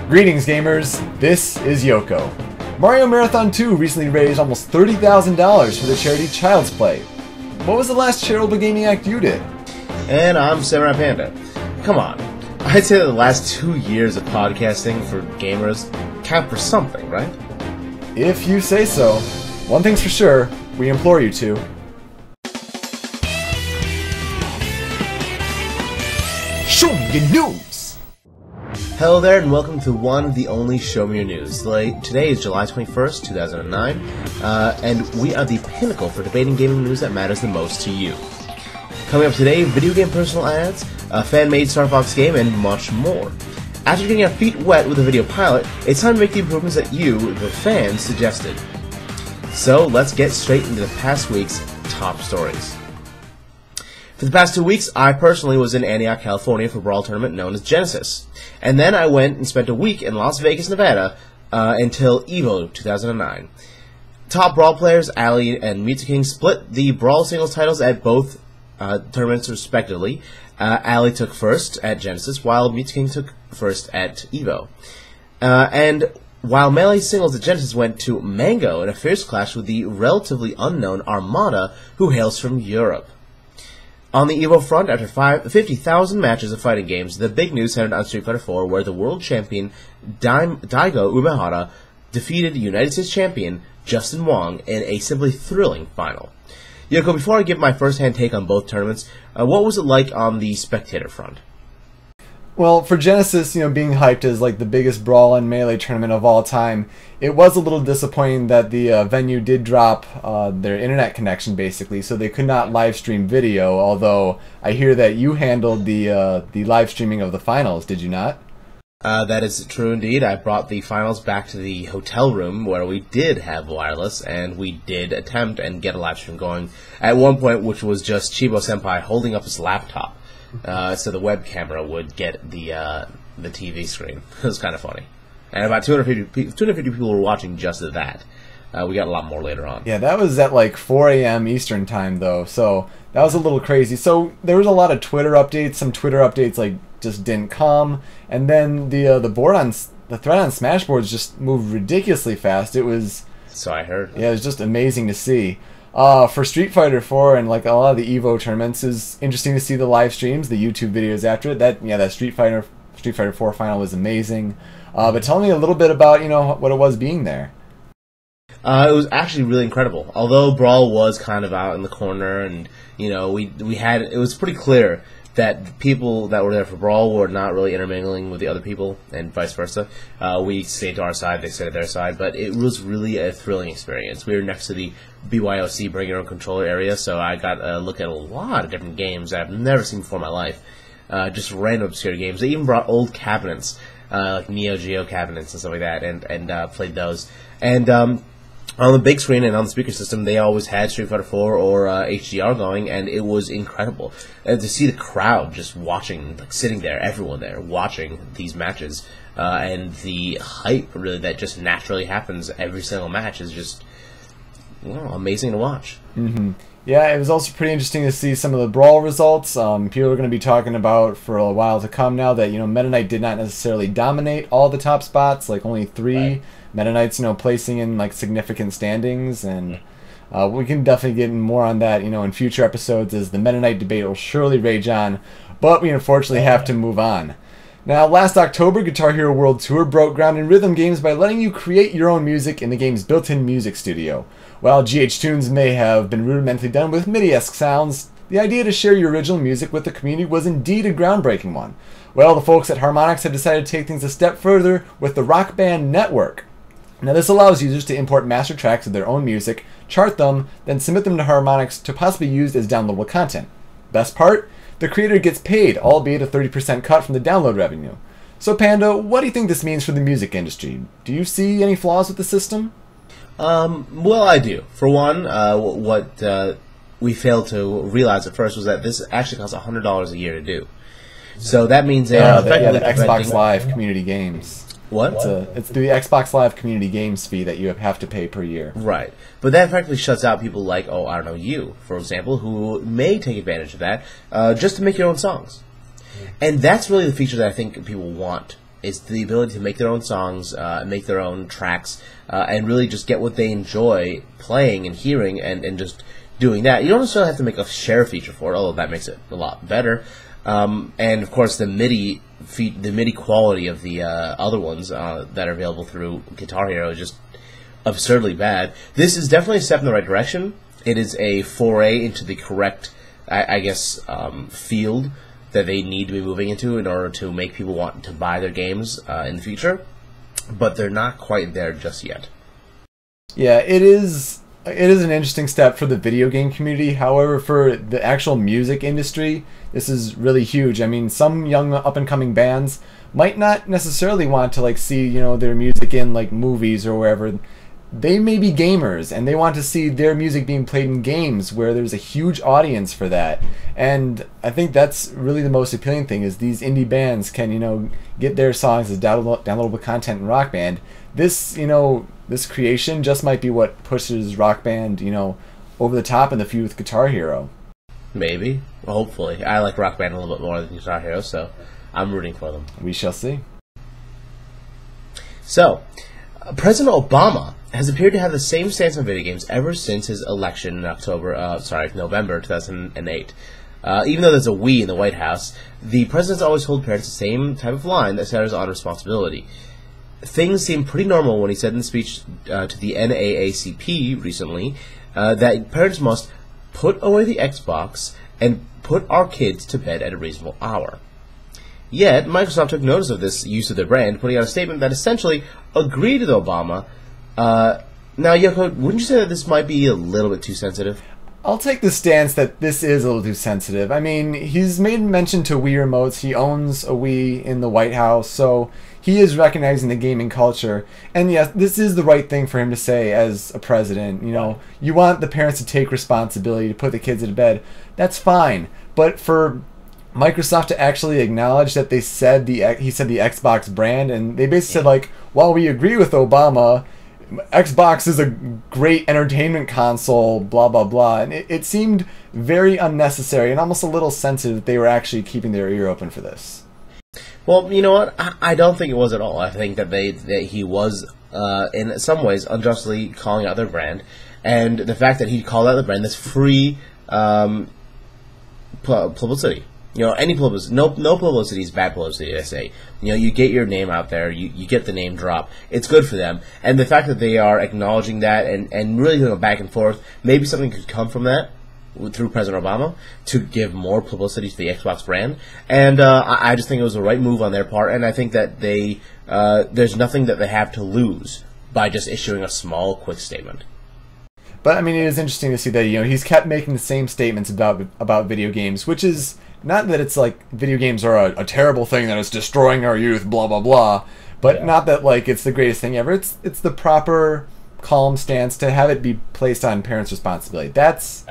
Greetings gamers, this is Yoko. Mario Marathon 2 recently raised almost $30,000 for the charity Child's Play. What was the last charitable gaming act you did? And I'm SamuraiPanda. Come on, I'd say that the last 2 years of podcasting for gamers count for something, right? If you say so. One thing's for sure, we implore you to. Show me your news! Hello there, and welcome to one of the only Show Me Your News. Today is July 21st, 2009, and we are the pinnacle for debating gaming news that matters the most to you. Coming up today, video game personal ads, a fan-made Star Fox game, and much more. After getting our feet wet with the video pilot, it's time to make the improvements that you, the fans, suggested. So let's get straight into the past week's top stories. For the past 2 weeks, I personally was in Antioch, California for a brawl tournament known as Genesis. And then I went and spent a week in Las Vegas, Nevada until EVO 2009. Top brawl players, Ali and King, split the brawl singles titles at both tournaments respectively. Ali took first at Genesis, while King took first at EVO. And while Melee singles at Genesis went to Mango in a fierce clash with the relatively unknown Armada, who hails from Europe. On the EVO front, after 50,000 matches of fighting games, the big news centered on Street Fighter IV, where the world champion Daigo Umehara defeated United States champion Justin Wong in a simply thrilling final. Yoko, before I give my first-hand take on both tournaments, what was it like on the spectator front? Well, for Genesis, being hyped as like the biggest brawl and melee tournament of all time, it was a little disappointing that the venue did drop their internet connection basically, so they could not live stream video. Although I hear that you handled the live streaming of the finals, did you not? That is true indeed. I brought the finals back to the hotel room where we did have wireless, and we did attempt and get a live stream going at one point, which was just Chibo Senpai holding up his laptop. So the web camera would get the TV screen. It was kind of funny. And about 250 people were watching just that. We got a lot more later on. Yeah, that was at like 4 a.m. Eastern time though, so that was a little crazy. So there was a lot of Twitter updates. Some Twitter updates like just didn't come, and then the thread on Smashboards just moved ridiculously fast. It was. So I heard. Yeah, it was just amazing to see. For Street Fighter IV and like a lot of the EVO tournaments, is interesting to see the live streams, the YouTube videos after it. That Street Fighter IV final was amazing. But tell me a little bit about what it was being there. It was actually really incredible. Although Brawl was kind of out in the corner, and it was pretty clear that people that were there for Brawl were not really intermingling with the other people, and vice versa. We stayed to our side, they stayed to their side, but it was really a thrilling experience. We were next to the BYOC Bring Your Own Controller area, so I got a look at a lot of different games that I've never seen before in my life. Just random obscure games. They even brought old cabinets, like Neo Geo cabinets and stuff like that, and played those. And on the big screen and on the speaker system, they always had Street Fighter IV or HDR going, and it was incredible. And to see the crowd just watching, like sitting there, everyone there, watching these matches, and the hype, really, that just naturally happens every single match is just, amazing to watch. Mm-hmm. Yeah, it was also pretty interesting to see some of the Brawl results. People are going to be talking about for a while to come now that, Meta Knight did not necessarily dominate all the top spots, like only 3. Right. Meta Knight's, placing in like significant standings, and we can definitely get more on that, in future episodes, as the Meta Knight debate will surely rage on, but we unfortunately have to move on. Now, last October, Guitar Hero World Tour broke ground in rhythm games by letting you create your own music in the game's built-in music studio. While GH Tunes may have been rudimentally done with MIDI-esque sounds, the idea to share your original music with the community was indeed a groundbreaking one. Well, the folks at Harmonix have decided to take things a step further with the Rock Band Network. Now, this allows users to import master tracks of their own music, chart them, then submit them to Harmonix to possibly be used as downloadable content. Best part? The creator gets paid, albeit a 30% cut from the download revenue. So Panda, what do you think this means for the music industry? Do you see any flaws with the system? Well, I do. For one, what we failed to realize at first was that this actually costs $100 a year to do. So that means they are effectively the Xbox Live community games. What? It's the Xbox Live Community Games fee that you have to pay per year. Right. But that practically shuts out people like, oh, I don't know, you, for example, who may take advantage of that just to make your own songs. And that's really the feature that I think people want, is the ability to make their own songs, make their own tracks, and really just get what they enjoy playing and hearing and just doing that. You don't necessarily have to make a share feature for it, although that makes it a lot better. And, of course, the MIDI quality of the other ones that are available through Guitar Hero is just absurdly bad. This is definitely a step in the right direction. It is a foray into the correct, I guess, field that they need to be moving into in order to make people want to buy their games in the future. But they're not quite there just yet. Yeah, it is an interesting step for the video game community. However, for the actual music industry, this is really huge. I mean, some young up-and-coming bands might not necessarily want to see their music in movies or wherever. They may be gamers and they want to see their music being played in games where there's a huge audience for that. And I think that's really the most appealing thing, is these indie bands can get their songs as downloadable content in Rock Band. This this creation just might be what pushes Rock Band over the top in the feud with Guitar Hero. Maybe. Well, hopefully. I like Rock Band a little bit more than Guitar Hero, so I'm rooting for them. We shall see. So, President Obama has appeared to have the same stance on video games ever since his election in November 2008. Even though there's a Wii in the White House, the president's always told parents the same type of line that centers on responsibility. Things seemed pretty normal when he said in the speech to the NAACP recently that parents must put away the Xbox and put our kids to bed at a reasonable hour. Yet, Microsoft took notice of this use of their brand, putting out a statement that essentially agreed with Obama. Now, Yoko, wouldn't you say that this might be a little bit too sensitive? I'll take the stance that this is a little too sensitive. I mean, he's made mention to Wii remotes. He owns a Wii in the White House, so he is recognizing the gaming culture. And yes, this is the right thing for him to say as a president. You want the parents to take responsibility to put the kids to bed. That's fine. But for Microsoft to actually acknowledge that he said the Xbox brand, and they basically said while we agree with Obama, Xbox is a great entertainment console, blah blah blah, and it seemed very unnecessary and almost a little sensitive that they were actually keeping their ear open for this. Well, you know what? I don't think it was at all. I think that he was in some ways unjustly calling out their brand, and the fact that he called out the brand, that's free publicity. Any publicity, no publicity is bad publicity, I say. You get your name out there, you get the name drop. It's good for them. And the fact that they are acknowledging that and really going back and forth, maybe something could come from that through President Obama to give more publicity to the Xbox brand. And I just think it was the right move on their part, and I think that there's nothing that they have to lose by just issuing a small, quick statement. But, I mean, it is interesting to see that, he's kept making the same statements about video games, which is not that it's video games are a terrible thing, that it's destroying our youth, blah, blah, blah, but not that, it's the greatest thing ever. It's the proper, calm stance to have it be placed on parents' responsibility. That's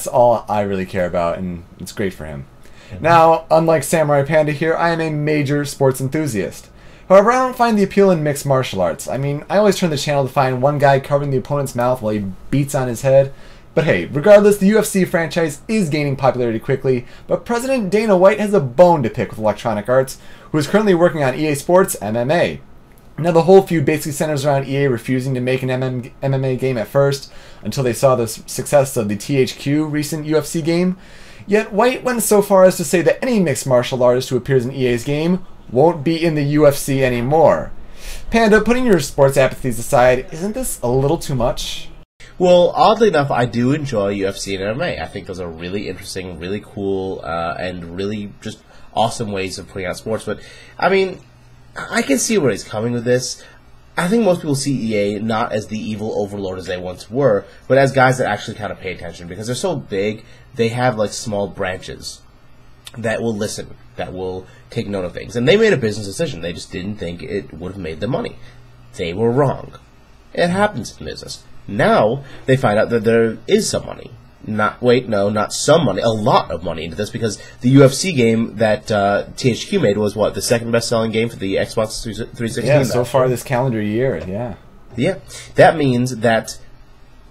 all I really care about, and it's great for him. Mm-hmm. Now, unlike Samurai Panda here, I am a major sports enthusiast. However, I don't find the appeal in mixed martial arts. I mean, I always turn the channel to find one guy covering the opponent's mouth while he beats on his head. But hey, regardless, the UFC franchise is gaining popularity quickly, but President Dana White has a bone to pick with Electronic Arts, who is currently working on EA Sports MMA. Now, the whole feud basically centers around EA refusing to make an MMA game at first, until they saw the success of the THQ recent UFC game. Yet White went so far as to say that any mixed martial artist who appears in EA's game won't be in the UFC anymore. Panda, putting your sports apathies aside, isn't this a little too much? Well, oddly enough, I do enjoy UFC and MMA. I think those are really interesting, really cool, and really just awesome ways of putting out sports. But, I mean, I can see where he's coming with this. I think most people see EA not as the evil overlord as they once were, but as guys that actually kind of pay attention. Because they're so big, they have, small branches that will listen, that will take note of things. And they made a business decision. They just didn't think it would have made them money. They were wrong. It happens in business. Now, they find out that there is some money. not some money, a lot of money into this, because the UFC game that THQ made was what, the second best-selling game for the Xbox 360. Yeah, so far this calendar year. Yeah, that means that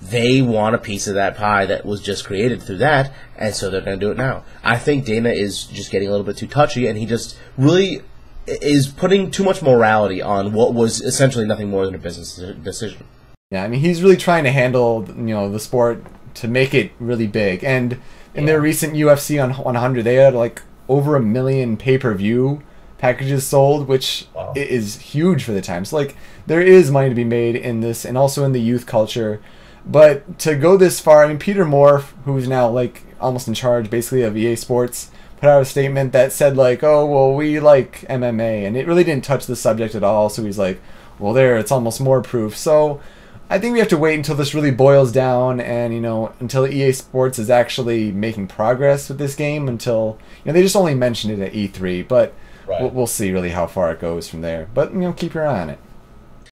they want a piece of that pie that was just created through that, and so they're going to do it now. I think Dana is just getting a little bit too touchy, and he just really is putting too much morality on what was essentially nothing more than a business decision. Yeah, I mean, he's really trying to handle, the sport to make it really big. And in their recent UFC on 100, they had like over 1 million pay-per-view packages sold, which is huge for the time. So like, there is money to be made in this, and also in the youth culture. But to go this far, I mean, Peter Moore, who's now like almost in charge basically of EA Sports, put out a statement that said like, oh, well, we like MMA, and it really didn't touch the subject at all. So he's like, well, it's almost more proof. So I think we have to wait until this really boils down, and until EA Sports is actually making progress with this game. Until they just only mentioned it at E3, but we'll see really how far it goes from there. But keep your eye on it.